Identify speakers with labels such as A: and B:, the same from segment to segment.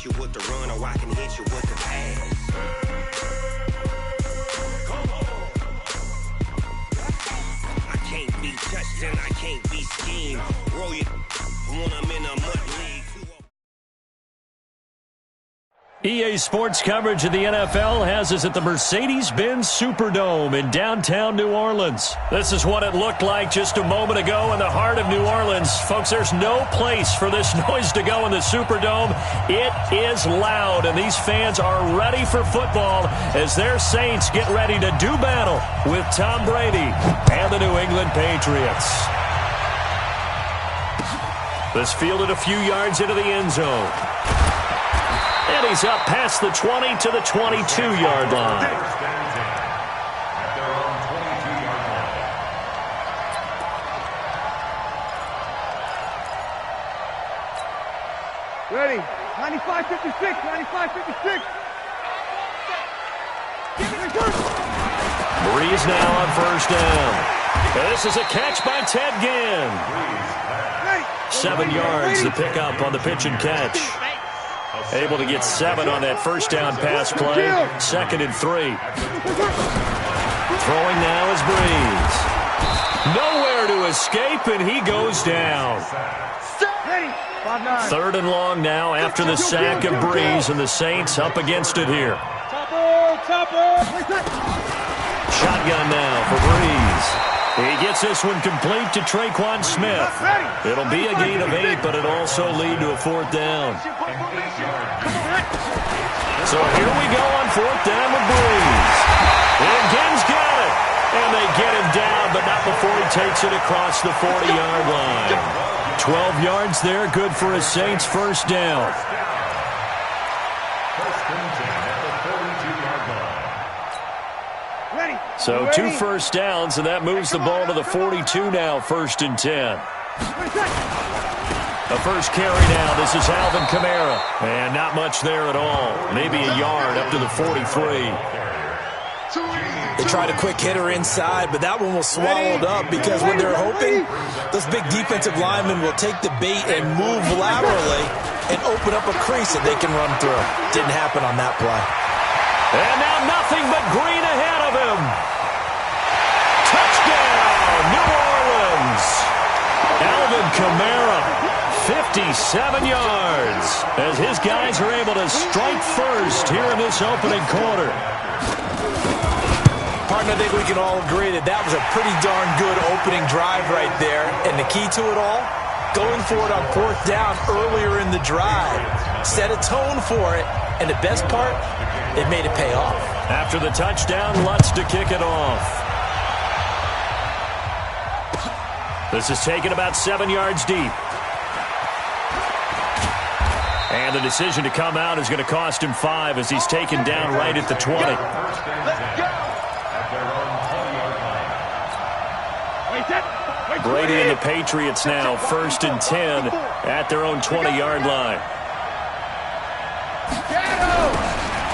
A: hit you with the run, or I can hit you with the pass. I can't be touched and I can't be schemed. Roll you when I'm in a mud league.
B: EA Sports coverage of the NFL has us at the Mercedes-Benz Superdome in downtown New Orleans. This is what it looked like just a moment ago in the heart of New Orleans. Folks, there's no place for this noise to go in the Superdome. It is loud, and these fans are ready for football as their Saints get ready to do battle with Tom Brady and the New England Patriots. This fielded a few yards into the end zone. And he's up past the 20 to the 22-yard line.
C: Ready. 95-56. 95-56.
B: Breeze now on first down. This is a catch by Ted Ginn. 7 yards to pick up on the pitch and catch. Able to get 7 on that first down pass play. 2nd and 3. Throwing now is Breeze. Nowhere to escape, and he goes down. 3rd and long now after the sack of Breeze, and the Saints up against it here. Shotgun now for Breeze. He gets this one complete to Traquan Smith. It'll be a gain of 8, but it'll also lead to a 4th down. So here we go on 4th down with Breeze. And Ginn's got it. And they get him down, but not before he takes it across the 40-yard line. 12 yards there, good for a Saints first down. So 2 first downs, and that moves the ball to the 42 now, 1st and 10. The first carry now, this is Alvin Kamara. And not much there at all. Maybe a yard up to the 43.
D: They tried a quick hitter inside, but that one was swallowed up because when they're hoping, those big defensive linemen will take the bait and move laterally and open up a crease that they can run through. Didn't happen on that play.
B: And now nothing but green ahead of him. Touchdown, New Orleans. Alvin Kamara, 57 yards, as his guys are able to strike first here in this opening quarter.
D: Partner, I think we can all agree that that was a pretty darn good opening drive right there. And the key to it all, going for it on 4th down earlier in the drive. Set a tone for it, and the best part, it made it pay off.
B: After the touchdown, Lutz to kick it off. This is taken about 7 yards deep. And the decision to come out is going to cost him 5 as he's taken down right at the 20. Brady and the Patriots now 1st and 10 at their own 20-yard line.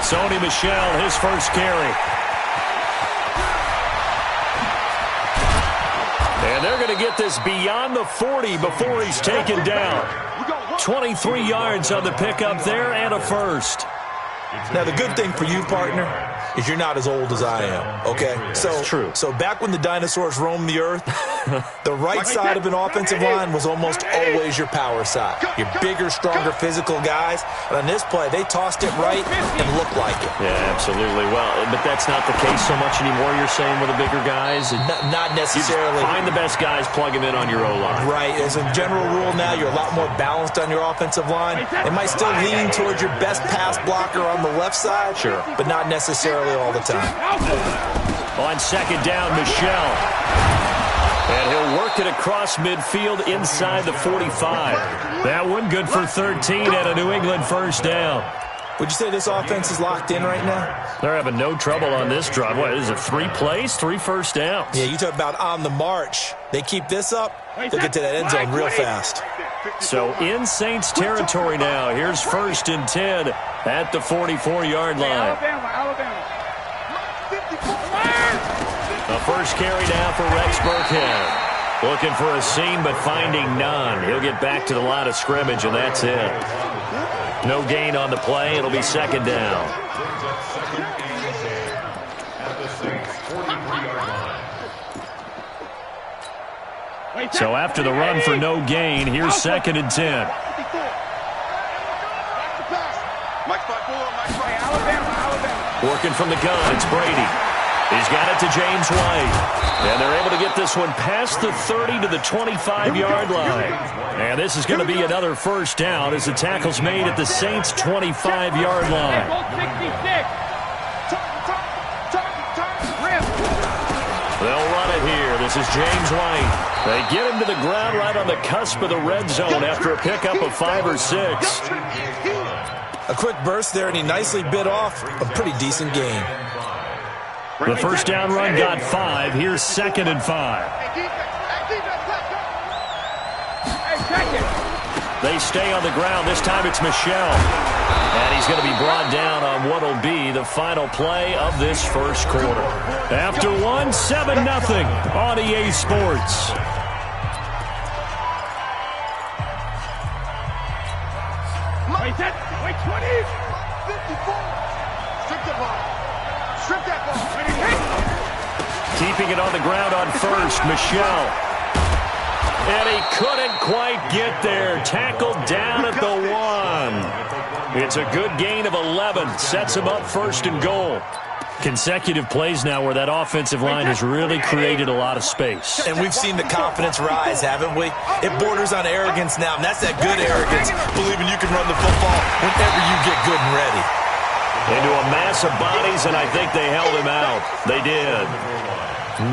B: Sony Michel, his first carry. And they're going to get this beyond the 40 before he's taken down. 23 yards on the pickup there and a first.
D: Now, the good thing for you, partner, is you're not as old as I am, okay?
B: That's true.
D: So back when the dinosaurs roamed the earth, the right side of an offensive line was almost always your power side. Your bigger, stronger, physical guys. And on this play, they tossed it right and looked like it.
B: Yeah, absolutely. Well, but that's not the case so much anymore, you're saying, with the bigger guys?
D: Not necessarily.
B: You find the best guys, plug them in on your O-line.
D: Right. As a general rule now, you're a lot more balanced on your offensive line. It might still lean towards your best pass blocker on the left side,
B: sure,
D: but not necessarily all the time.
B: On 2nd down, Michel. And he'll work it across midfield inside the 45. That one good for 13 and a New England first down.
D: Would you say this offense is locked in right now?
B: They're having no trouble on this drive. What is it, 3 plays, 3 first downs?
D: Yeah, you talk about on the march. They keep this up, they'll get to that end zone real fast.
B: So in Saints territory now. Here's 1st and 10 at the 44-yard line. The first carry now for Rex Burkhead. Looking for a seam, but finding none. He'll get back to the line of scrimmage, and that's it. No gain on the play. It'll be second down. So after the run for no gain, here's second and 10. Working from the gun, it's Brady. He's got it to James White. And they're able to get this one past the 30 to the 25-yard line. And this is going to be another first down as the tackle's made at the Saints' 25-yard line. They'll run it here. This is James White. They get him to the ground right on the cusp of the red zone after a pickup of 5 or 6.
D: A quick burst there, and he nicely bit off a pretty decent gain.
B: The first down run got 5. Here's second and 5. They stay on the ground. This time it's Michel. And he's going to be brought down on what will be the final play of this first quarter. After 1, 7-0 on EA Sports.
C: Wait 20. 54. Strip the ball. Strip that ball.
B: Keeping it on the ground on first, Michel. And he couldn't quite get there. Tackled down at the 1. It's a good gain of 11. Sets him up first and goal. Consecutive plays now where that offensive line has really created a lot of space.
D: And we've seen the confidence rise, haven't we? It borders on arrogance now, and that's that good arrogance, believing you can run the football whenever you get good and ready.
B: Into a mass of bodies, and I think they held him out. They did.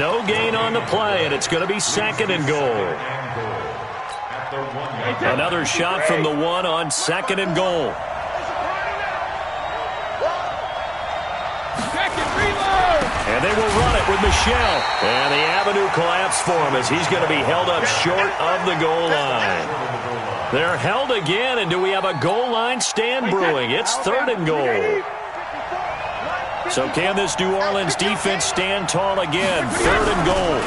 B: No gain on the play, and it's going to be second and goal. Another shot from the 1 on second and goal. And they will run it with Michel. And the avenue collapsed for him as he's going to be held up short of the goal line. They're held again, and do we have a goal line stand brewing? It's third and goal. So can this New Orleans defense stand tall again? Third and goal.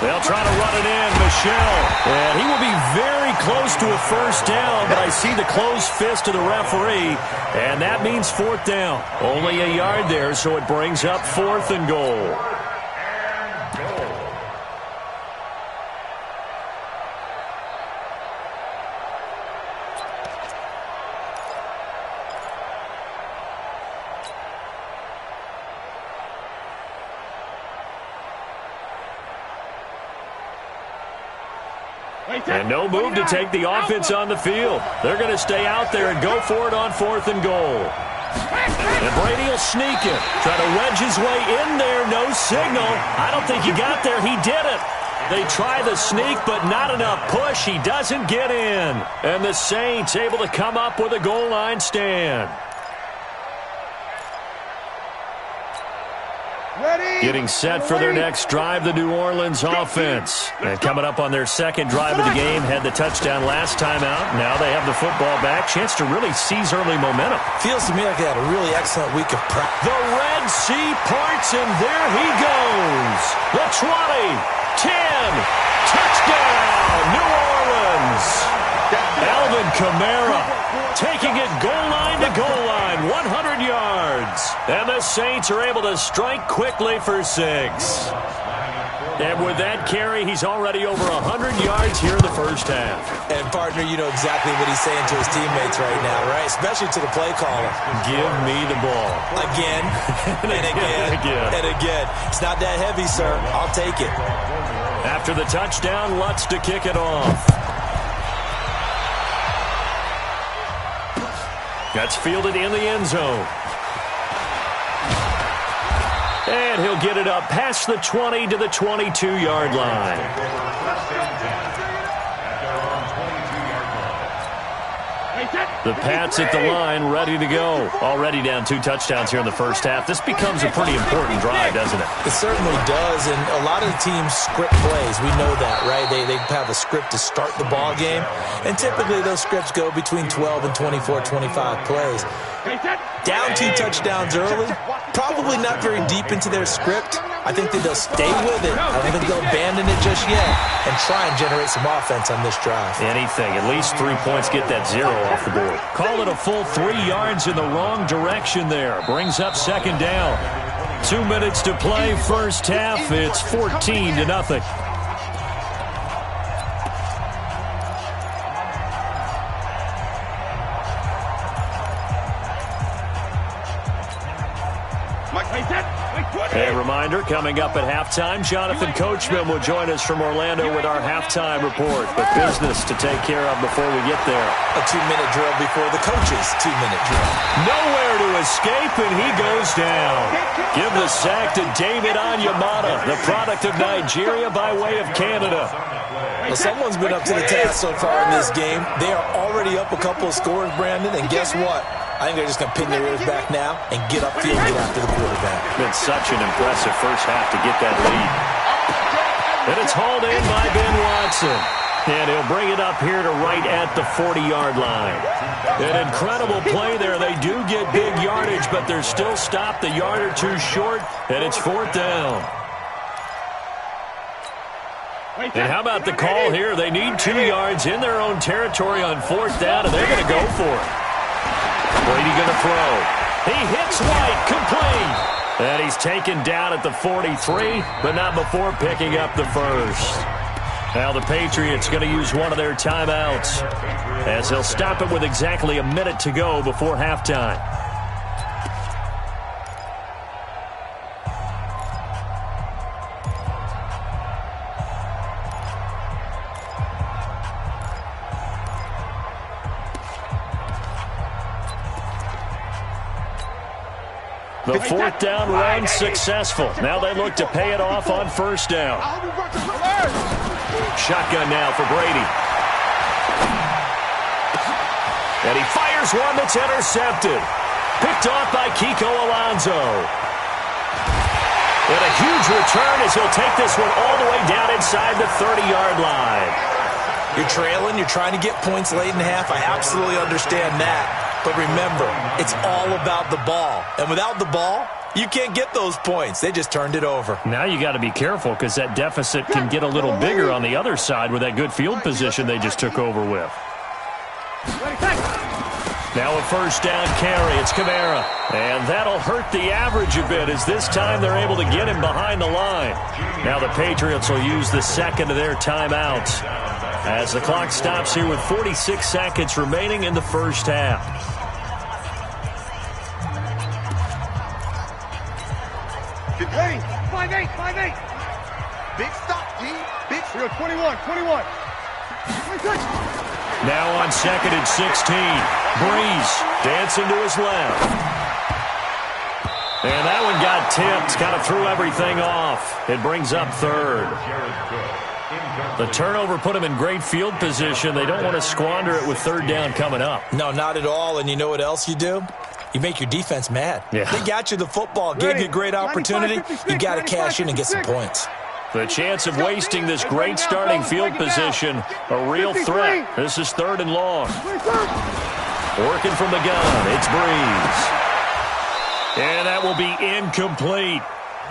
B: They'll try to run it in. Michel. And he will be very close to a first down, but I see the closed fist of the referee, and that means fourth down. Only a yard there, so it brings up fourth and goal. And no move to take the offense on the field. They're going to stay out there and go for it on fourth and goal. And Brady will sneak it. Try to wedge his way in there. No signal. I don't think he got there. He did it. They try the sneak, but not enough push. He doesn't get in. And the Saints able to come up with a goal line stand. Getting set for their next drive, the New Orleans offense. And coming up on their second drive of the game, had the touchdown last time out. Now they have the football back. Chance to really seize early momentum.
D: Feels to me like they had a really excellent week of practice.
B: The Red Sea parts, and there he goes. The 20, 10, touchdown, New Orleans. Alvin Kamara taking it goal line to goal line, 100 yards. And the Saints are able to strike quickly for 6. And with that carry, he's already over 100 yards here in the first half.
D: And, partner, you know exactly what he's saying to his teammates right now, right? Especially to the play caller.
B: Give me the ball.
D: Again, and again, and again. It's not that heavy, sir. I'll take it.
B: After the touchdown, Lutz to kick it off. That's fielded in the end zone. And he'll get it up past the 20 to the 22-yard line. The Pats at the line, ready to go. Already down 2 touchdowns here in the first half. This becomes a pretty important drive, doesn't it?
D: It certainly does, and a lot of the teams script plays. We know that, right? They have a script to start the ball game, and typically those scripts go between 12 and 24, 25 plays. Down 2 touchdowns early, probably not very deep into their script. I think that they'll stay with it. I don't think they'll abandon it just yet and try and generate some offense on this drive.
B: Anything. At least 3 points, get that 0 off the board. Call it a full 3 yards in the wrong direction there. Brings up second down. 2 minutes to play first half. It's 14-0. A reminder, coming up at halftime, Jonathan Coachman will join us from Orlando with our halftime report. But business to take care of before we get there.
D: A 2-minute drill before the coach's 2-minute drill.
B: Nowhere to escape, and he goes down. Give the sack to David Onyemata, the product of Nigeria by way of Canada.
D: Well, someone's been up to the task so far in this game. They are already up a couple of scores, Brandon, and guess what? I think they're just going to pin their ears back now and get upfield and get after the quarterback.
B: Been such an impressive first half to get that lead. And it's hauled in by Ben Watson. And he'll bring it up here to right at the 40-yard line. An incredible play there. They do get big yardage, but they're still stopped a yard or two short, and it's 4th down. And how about the call here? They need 2 yards in their own territory on 4th down, and they're going to go for it. Brady going to throw. He hits White, complete. And he's taken down at the 43, but not before picking up the first. Now the Patriots going to use one of their timeouts as they'll stop it with exactly a minute to go before halftime. The 4th down run successful. Now they look to pay it off on 1st down. Shotgun now for Brady. And he fires one that's intercepted. Picked off by Kiko Alonso. And a huge return as he'll take this one all the way down inside the 30-yard line.
D: You're trailing. You're trying to get points late in half. I absolutely understand that. But remember, it's all about the ball. And without the ball, you can't get those points. They just turned it over.
B: Now you got to be careful because that deficit can get a little bigger on the other side with that good field position they just took over with. Now a 1st down carry. It's Kamara. And that'll hurt the average a bit as this time they're able to get him behind the line. Now the Patriots will use the second of their timeouts as the clock stops here with 46 seconds remaining in the first half.
C: Ready? 5-8. Big stop, G. Big. 21.
B: Now on 2nd and 16. Breeze dancing to his left. And that one got tipped. Kind of threw everything off. It brings up 3rd. The turnover put them in great field position. They don't want to squander it with 3rd down coming up.
D: No, not at all. And you know what else you do? You make your defense mad.
B: Yeah.
D: They got you the football, gave you a great opportunity. You got to cash in and get some points.
B: The chance of wasting this great starting field position, a real threat. This is 3rd and long. Working from the gun, it's Breeze. And that will be incomplete.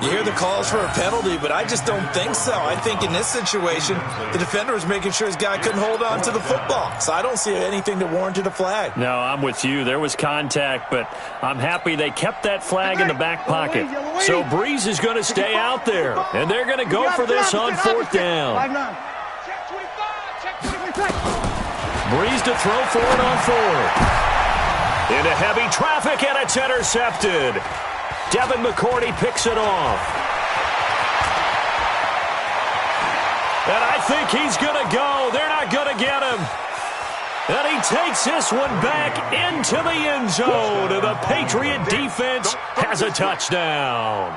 D: You hear the calls for a penalty, but I just don't think so. I think in this situation, the defender was making sure his guy couldn't hold on to the football. So I don't see anything that warranted a flag.
B: No, I'm with you. There was contact, but I'm happy they kept that flag in the back pocket. So Breeze is going to stay out there, and they're going to go for this on 4th down. Breeze to throw for it on 4th. Into heavy traffic, and it's intercepted. Devin McCourty picks it off. And I think he's going to go. They're not going to get him. And he takes this one back into the end zone. And the Patriot defense has a touchdown.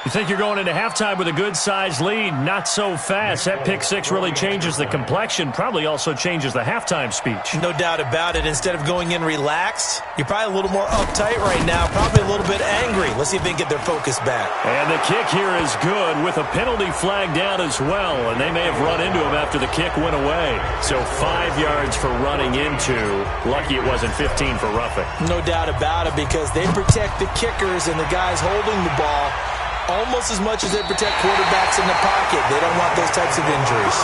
B: You think you're going into halftime with a good-sized lead, not so fast. That pick six really changes the complexion, probably also changes the halftime speech.
D: No doubt about it. Instead of going in relaxed, you're probably a little more uptight right now, probably a little bit angry. Let's see if they can get their focus back.
B: And the kick here is good with a penalty flag down as well, and they may have run into him after the kick went away. So 5 yards for running into. Lucky it wasn't 15 for roughing.
D: No doubt about it, because they protect the kickers and the guys holding the ball almost as much as they protect quarterbacks in the pocket. They don't want those types of injuries.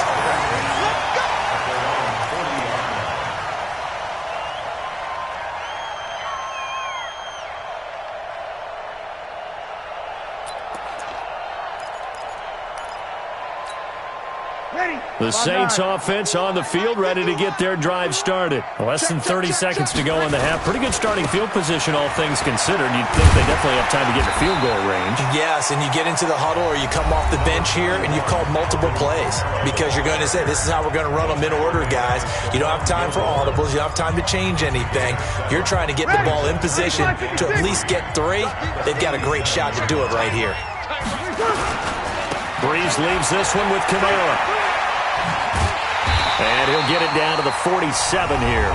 B: The Saints offense on the field, ready to get their drive started. Less than 30 seconds to go in the half. Pretty good starting field position, all things considered. You'd think they definitely have time to get in the field goal range.
D: Yes, and you get into the huddle or you come off the bench here and you've called multiple plays because you're going to say, this is how we're going to run them in order, guys. You don't have time for audibles. You don't have time to change anything. You're trying to get the ball in position to at least get 3. They've got a great shot to do it right here.
B: Breeze leaves this one with Kamara. And he'll get it down to the 47 here.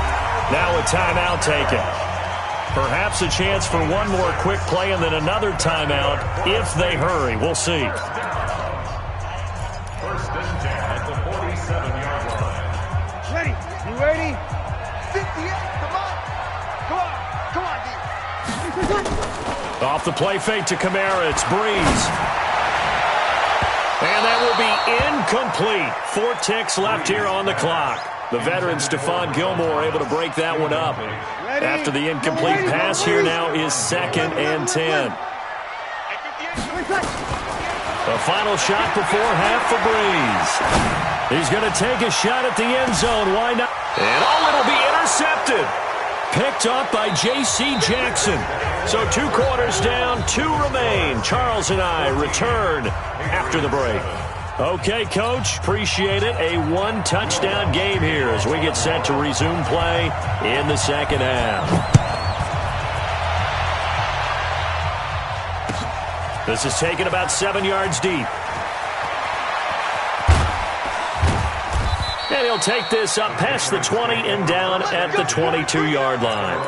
B: Now a timeout taken. Perhaps a chance for one more quick play and then another timeout if they hurry. We'll see.
E: First and 10 at the 47-yard line.
C: Ready? You ready? 58. Come on. Come on, D.
B: Off the play fake to Kamara. It's Breeze. And that will be incomplete. 4 ticks left here on the clock. The veteran Stephon Gilmore able to break that one up. After the incomplete pass, here now is 2nd and 10. The final shot before half for Breeze. He's going to take a shot at the end zone. Why not? And it'll be intercepted. Picked up by J.C. Jackson. So 2 quarters down, 2 remain. Charles and I return after the break. Okay, Coach, appreciate it. A 1-touchdown game here as we get set to resume play in the second half. This is taken about 7 yards deep. And he'll take this up past the 20 and down at the 22-yard line.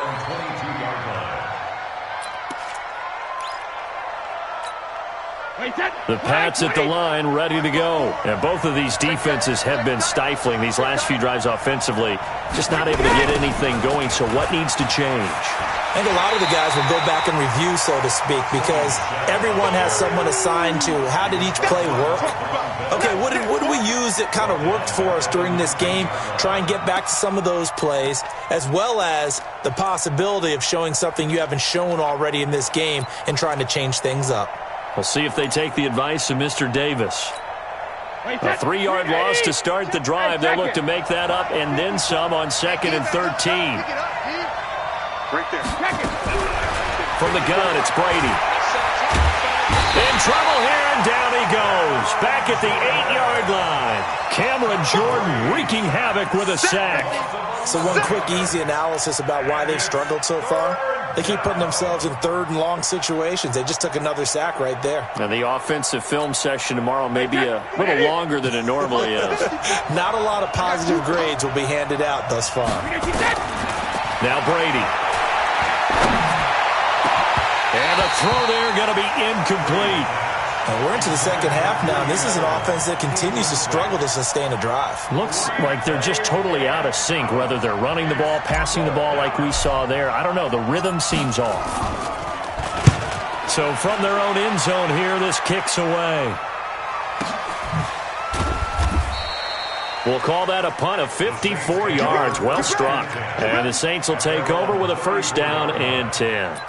B: The Pats at the line, ready to go. And both of these defenses have been stifling these last few drives offensively. Just not able to get anything going, so what needs to change?
D: I think a lot of the guys will go back and review, so to speak, because everyone has someone assigned to how did each play work. Okay, what do we use that kind of worked for us during this game? Try and get back to some of those plays, as well as the possibility of showing something you haven't shown already in this game and trying to change things up.
B: We'll see if they take the advice of Mr. Davis. A 3-yard loss to start the drive. They'll look to make that up and then some on 2nd and 13.
C: Right there.
B: From the gun, it's Brady. In trouble here, and down he goes. Back at the 8-yard line. Cameron Jordan wreaking havoc with a sack.
D: So one quick, easy analysis about why they've struggled so far. They keep putting themselves in 3rd and long situations. They just took another sack right there.
B: And the offensive film session tomorrow may be a little longer than it normally is.
D: Not a lot of positive grades will be handed out thus far.
B: Now Brady. And a throw there going to be incomplete.
D: And we're into the second half now, and this is an offense that continues to struggle to sustain a drive.
B: Looks like they're just totally out of sync, whether they're running the ball, passing the ball like we saw there. I don't know. The rhythm seems off. So from their own end zone here, this kicks away. We'll call that a punt of 54 yards. Well struck. And the Saints will take over with a 1st down and 10.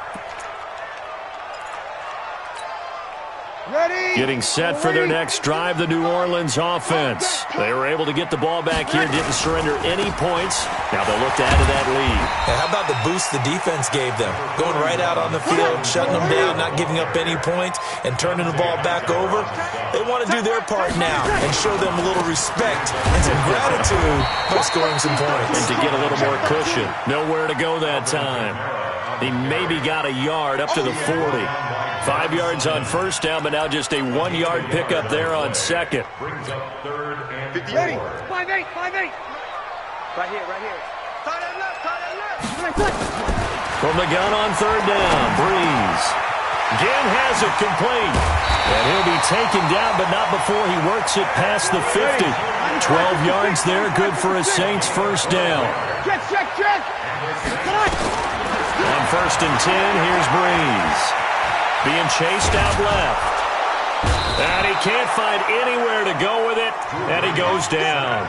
B: Getting set for their next drive, the New Orleans offense. They were able to get the ball back here, didn't surrender any points. Now they'll look to add to that lead.
D: And how about the boost the defense gave them? Going right out on the field, shutting them down, not giving up any points, and turning the ball back over. They want to do their part now and show them a little respect and some gratitude by scoring some points.
B: And to get a little more cushion. Nowhere to go that time. He maybe got a yard up to the 40. 5 yards on first down, but now just a 1-yard pickup there on second.
E: Brings up 3rd and 4.
C: 5-8, 5-8. Right here. Tie that left.
B: From the gun on 3rd down, Breeze. Again has it complete. And he'll be taken down, but not before he works it past the 50. 12 yards there, good for a Saints first down.
C: Check.
B: On 1st and 10, here's Breeze. Being chased out left. And he can't find anywhere to go with it, and he goes down.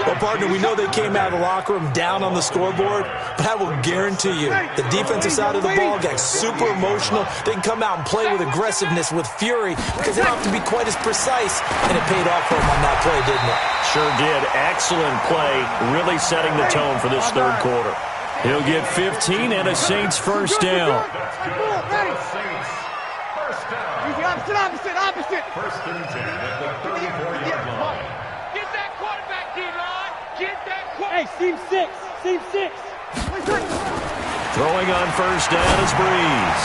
D: Well, partner, we know they came out of the locker room down on the scoreboard, but I will guarantee you the defensive side of the ball got super emotional. They can come out and play with aggressiveness, with fury, because they don't have to be quite as precise, and it paid off for them on that play, didn't it?
B: Sure did. Excellent play, really setting the tone for this 3rd quarter. He'll get 15 and a Saints first down.
E: Saints first down.
C: Opposite.
E: 1st and 10 at the 34-yard line.
C: Get that quarterback, D-line. Get that quarterback. Hey, seam 6.
B: Throwing on first down is Breeze.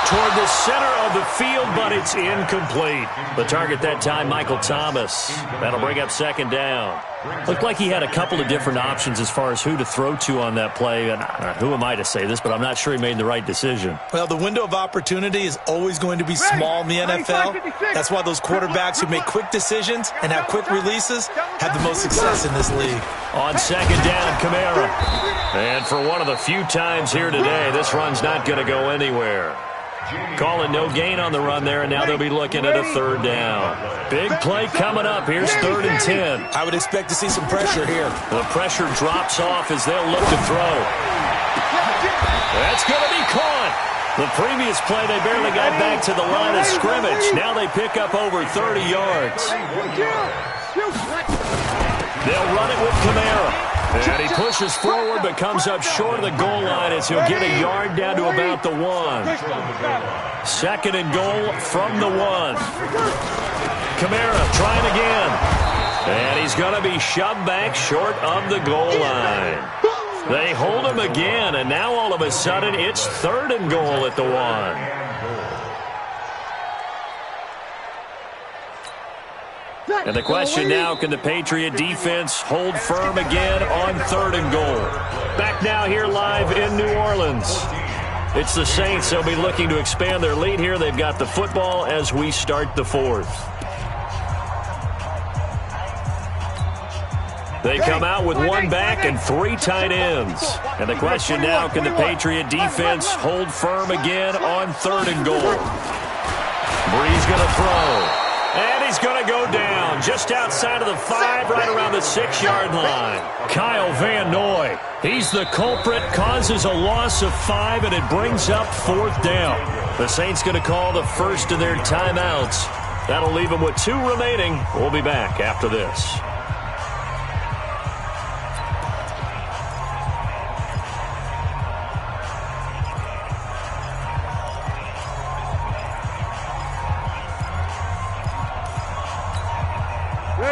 B: Toward the center of the field, but it's incomplete. The target that time, Michael Thomas. That'll bring up 2nd down. Looked like he had a couple of different options as far as who to throw to on that play. And who am I to say this, but I'm not sure he made the right decision.
D: Well, the window of opportunity is always going to be small in the NFL. That's why those quarterbacks who make quick decisions and have quick releases have the most success in this league.
B: On 2nd down, Kamara. And for one of the few times here today, this run's not going to go anywhere. Calling no gain on the run there, and now they'll be looking at a 3rd down. Big play coming up. Here's 3rd and 10.
D: I would expect to see some pressure here.
B: The pressure drops off as they'll look to throw. That's going to be caught. The previous play, they barely got back to the line of scrimmage. Now they pick up over 30 yards. They'll run it with Kamara. And he pushes forward but comes up short of the goal line as he'll get a yard down to about the 1. 2nd and goal from the 1. Kamara trying again. And he's going to be shoved back short of the goal line. They hold him again, and now all of a sudden it's 3rd and goal at the 1. And the question now, can the Patriot defense hold firm again on 3rd and goal? Back now here live in New Orleans. It's the Saints. They'll be looking to expand their lead here. They've got the football as we start the 4th. They come out with 1 back and 3 tight ends. And the question now, can the Patriot defense hold firm again on 3rd and goal? Breeze going to throw. And he's going to go down just outside of the 5, right around the 6-yard line. Kyle Van Noy, he's the culprit, causes a loss of 5, and it brings up 4th down. The Saints going to call the first of their timeouts. That'll leave them with 2 remaining. We'll be back after this.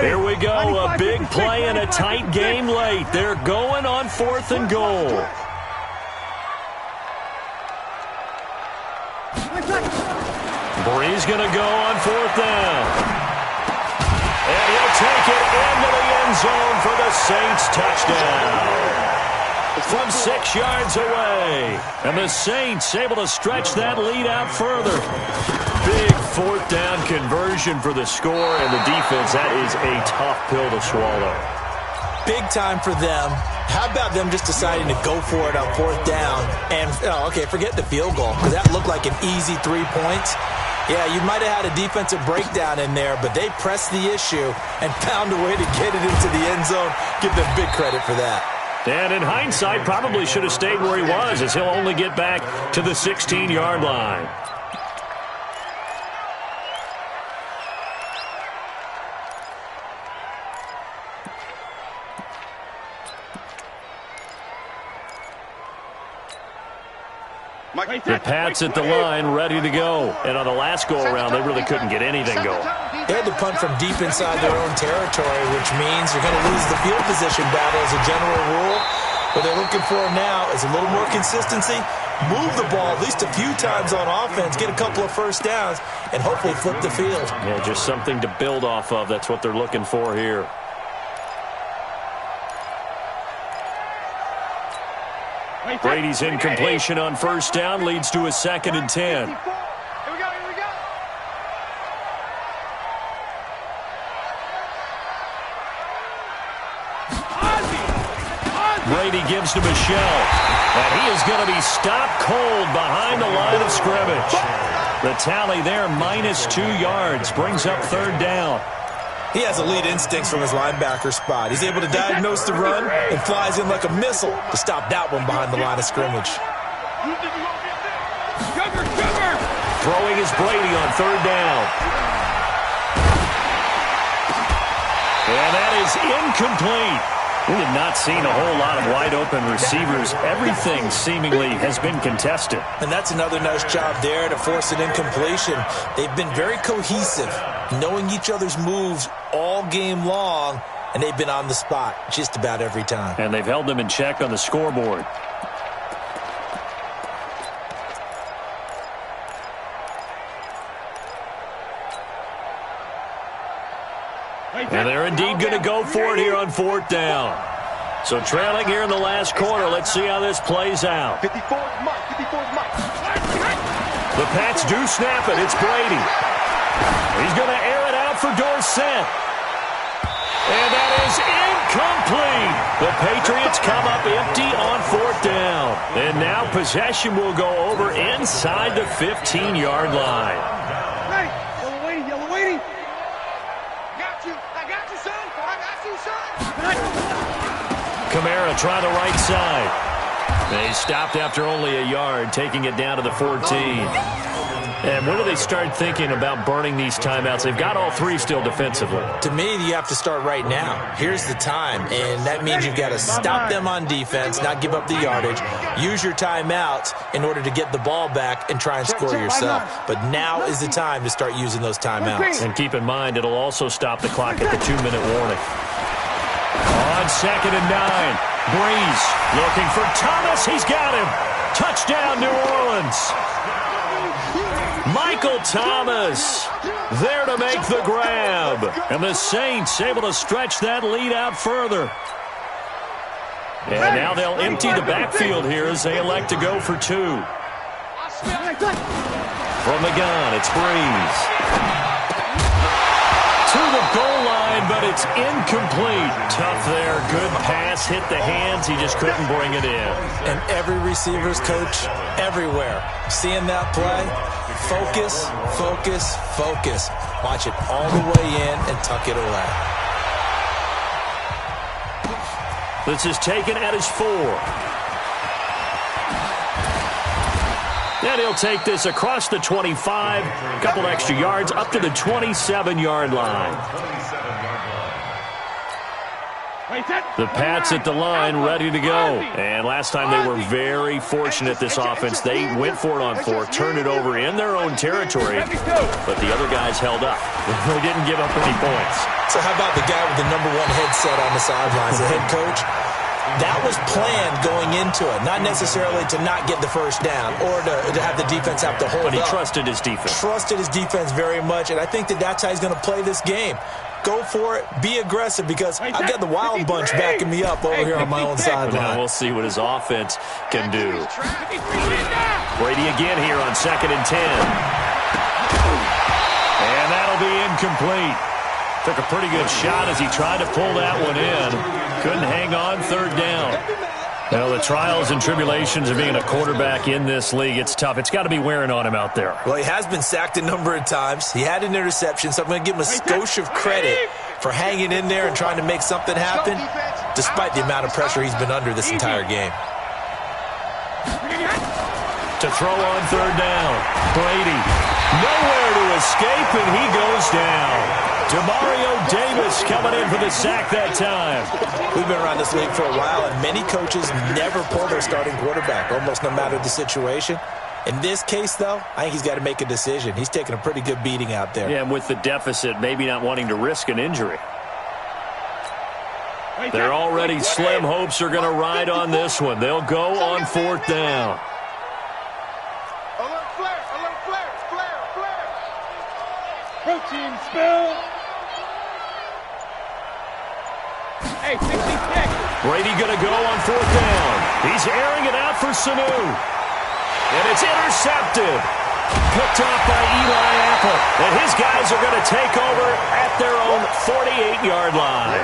B: Here we go, a big play and a tight game late. They're going on 4th and goal. Breeze going to go on 4th down. And he'll take it into the end zone for the Saints touchdown. From 6 yards away. And the Saints able to stretch that lead out further. Big 4th down conversion for the score, and the defense, that is a tough pill to swallow.
D: Big time for them. How about them just deciding to go for it on 4th down? And, okay, forget the field goal, because that looked like an easy 3 points. Yeah, you might have had a defensive breakdown in there, but they pressed the issue and found a way to get it into the end zone. Give them big credit for that.
B: And in hindsight, probably should have stayed where he was, as he'll only get back to the 16-yard line. The Pats at the line, ready to go. And on the last go-around, they really couldn't get anything going.
D: They had to punt from deep inside their own territory, which means you're going to lose the field position battle as a general rule. What they're looking for now is a little more consistency, move the ball at least a few times on offense, get a couple of first downs, and hopefully flip the field.
B: Yeah, just something to build off of. That's what they're looking for here. Brady's incompletion on first down leads to a 2nd and 10.
C: Here we go, here we go.
B: Brady gives to Michelle, and he is going to be stopped cold behind the line of scrimmage. The tally there, -2 yards, brings up 3rd down.
D: He has elite instincts from his linebacker spot. He's able to diagnose the run and flies in like a missile to stop that one behind the line of scrimmage.
B: Throwing is Brady on 3rd down. And that is incomplete. We have not seen a whole lot of wide-open receivers. Everything seemingly has been contested.
D: And that's another nice job there to force an incompletion. They've been very cohesive, knowing each other's moves all game long, and they've been on the spot just about every time.
B: And they've held them in check on the scoreboard. And they're indeed going to go for it here on 4th down. So trailing here in the last quarter. Let's see how this plays out.
C: 54's Mike. 54's Mike.
B: The Pats do snap it. It's Brady. He's going to air it out for Dorsett. And that is incomplete. The Patriots come up empty on 4th down. And now possession will go over inside the 15-yard line.
C: Hey, yellow waiting, yellow waiting. I got you, son. I got you, son.
B: Kamara trying the right side. They stopped after only a yard, taking it down to the 14. And when do they start thinking about burning these timeouts? They've got all 3 still defensively.
D: To me, you have to start right now. Here's the time, and that means you've got to stop them on defense, not give up the yardage, use your timeouts in order to get the ball back and try and score yourself. But now is the time to start using those timeouts.
B: And keep in mind, it'll also stop the clock at the 2-minute warning. On 2nd and 9, Breeze looking for Thomas. He's got him. Touchdown, New Orleans. Michael Thomas there to make the grab. And the Saints able to stretch that lead out further. And now they'll empty the backfield here as they elect to go for 2. From the gun, it's Breeze. To the goal line, but it's incomplete. Tough there. Good pass. Hit the hands. He just couldn't bring it in.
D: And every receiver's coach everywhere, seeing that play, focus, focus, focus. Watch it all the way in and tuck it away.
B: This is taken at his 4. And he'll take this across the 25, a couple extra yards, up to the 27-yard line. The Pats at the line, ready to go. And last time they were very fortunate, this offense. They went for it on 4, turned it over in their own territory, but the other guys held up. They didn't give up any points.
D: So how about the guy with the #1 headset on the sidelines, the head coach? That was planned going into it, not necessarily to not get the first down or to have the defense have to hold up.
B: But he trusted his defense.
D: Trusted his defense very much, and I think that's how he's going to play this game. Go for it, be aggressive, because I've got the wild bunch backing me up over here on my own sideline.
B: Now we'll see what his offense can do. Brady again here on 2nd and 10. And that'll be incomplete. Took a pretty good shot as he tried to pull that one in. Couldn't hang on 3rd down. Well, the trials and tribulations of being a quarterback in this league, it's tough. It's got to be wearing on him out there.
D: Well, he has been sacked a number of times. He had an interception, so I'm going to give him a skosh of credit for hanging in there and trying to make something happen, despite the amount of pressure he's been under this entire game.
B: To throw on 3rd down. Brady nowhere to escape, and he goes down. Demario Davis coming in for the sack that time.
D: We've been around this league for a while, and many coaches never pull their starting quarterback, almost no matter the situation. In this case, though, I think he's got to make a decision. He's taking a pretty good beating out there.
B: Yeah, and with the deficit, maybe not wanting to risk an injury. Their already slim hopes are going to ride on this one. They'll go on 4th down.
C: A little flare, flare. Protein spill. Hey, 66.
B: Brady going to go on 4th down. He's airing it out for Sanu. And it's intercepted. Picked off by Eli Apple. And his guys are going to take over at their own 48-yard line.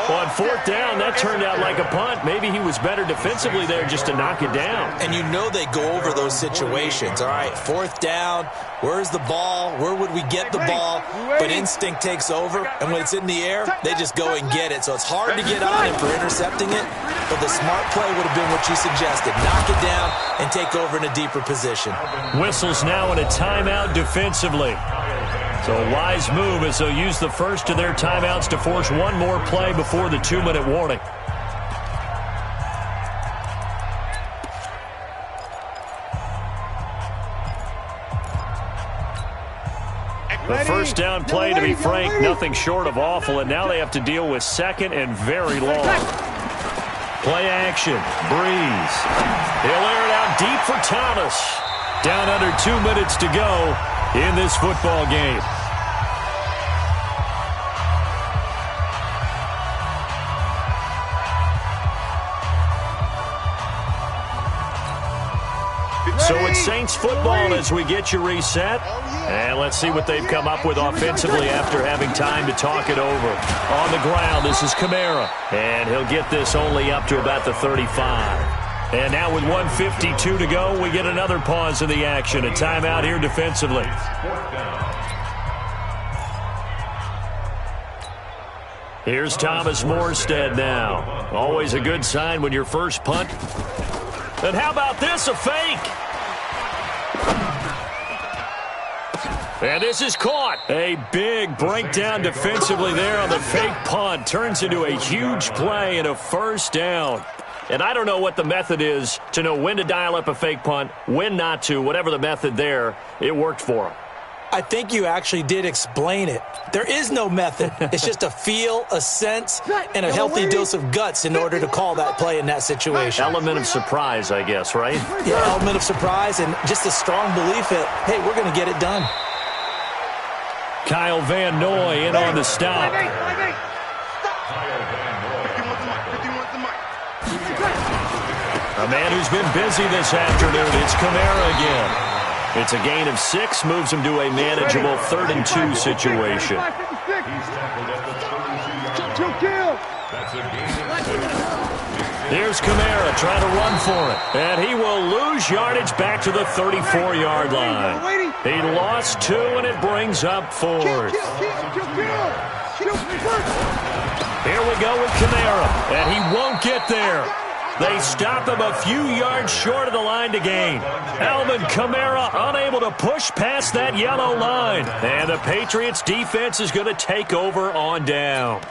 B: On 4th down, that turned out like a punt. Maybe he was better defensively there just to knock it down.
D: And you know they go over those situations. All right, 4th down, where's the ball? Where would we get the ball? But instinct takes over, and when it's in the air, they just go and get it. So it's hard to get on him for intercepting it, but the smart play would have been what you suggested. Knock it down and take over in a deeper position.
B: Whistles now in a timeout defensively. So a wise move as they'll use the first of their timeouts to force one more play before the 2-minute warning. The first down play, to be frank, nothing short of awful, and now they have to deal with 2nd and very long. Play action, Breeze. He'll air it out deep for Thomas. Down under 2 minutes to go in this football game. So it's Saints football as we get you reset. And let's see what they've come up with offensively after having time to talk it over. On the ground, this is Kamara. And he'll get this only up to about the 35. And now with 1:52 to go, we get another pause in the action. A timeout here defensively. Here's Thomas Morstead now. Always a good sign when your first punt. And how about this, a fake? And this is caught. A big breakdown defensively there on the fake punt. Turns into a huge play and a first down. And I don't know what the method is to know when to dial up a fake punt, when not to. Whatever the method there, it worked for him.
D: I think you actually did explain it. There is no method. It's just a feel, a sense, and a healthy dose of guts in order to call that play in that situation.
B: Element of surprise, I guess, right?
D: Yeah, element of surprise and just a strong belief that, hey, we're going to get it done.
B: Kyle Van Noy in on the stop. A man who's been busy this afternoon. It's Kamara again. It's a gain of 6, moves him to a manageable 3rd and 2 situation. Here's Kamara trying to run for it. And he will lose yardage back to the 34-yard line. He lost 2, and it brings up 4th. Here we go with Kamara, and he won't get there. They stop him a few yards short of the line to gain. Alvin Kamara unable to push past that yellow line. And the Patriots defense is going to take over on downs.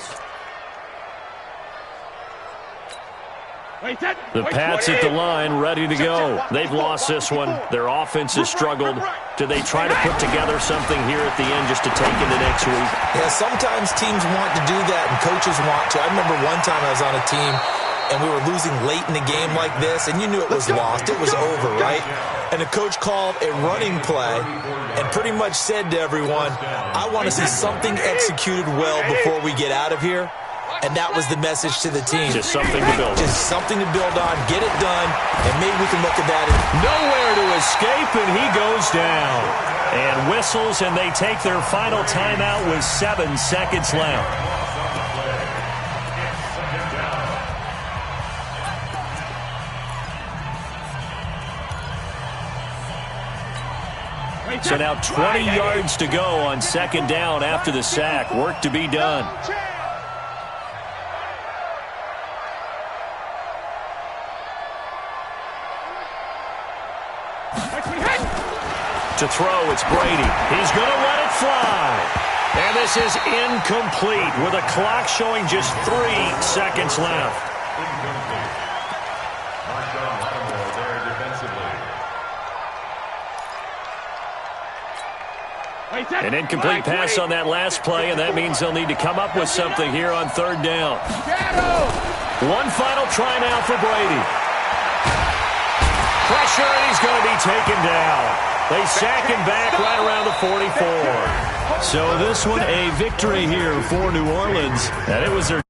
B: The Pats at the line, ready to go. They've lost this one. Their offense has struggled. Do they try to put together something here at the end just to take into next week?
D: Yeah, sometimes teams want to do that and coaches want to. I remember one time I was on a team and we were losing late in the game like this, and you knew it was lost. It was over, right? And the coach called a running play and pretty much said to everyone, I want to see something executed well before we get out of here. And that was the message to the team.
B: Just something to build.
D: Just something to build on, get it done, and maybe we can look at that.
B: Nowhere to escape, and he goes down. And whistles, and they take their final timeout with 7 seconds left. So now 20 yards to go on 2nd down after the sack. Work to be done. To throw, it's Brady. He's going to let it fly. And this is incomplete with a clock showing just 3 seconds left. An incomplete pass on that last play, and that means they'll need to come up with something here on third down. One final try now for Brady. Pressure, and he's going to be taken down. They sack him back right around the 44. So this one a victory here for New Orleans, and it was their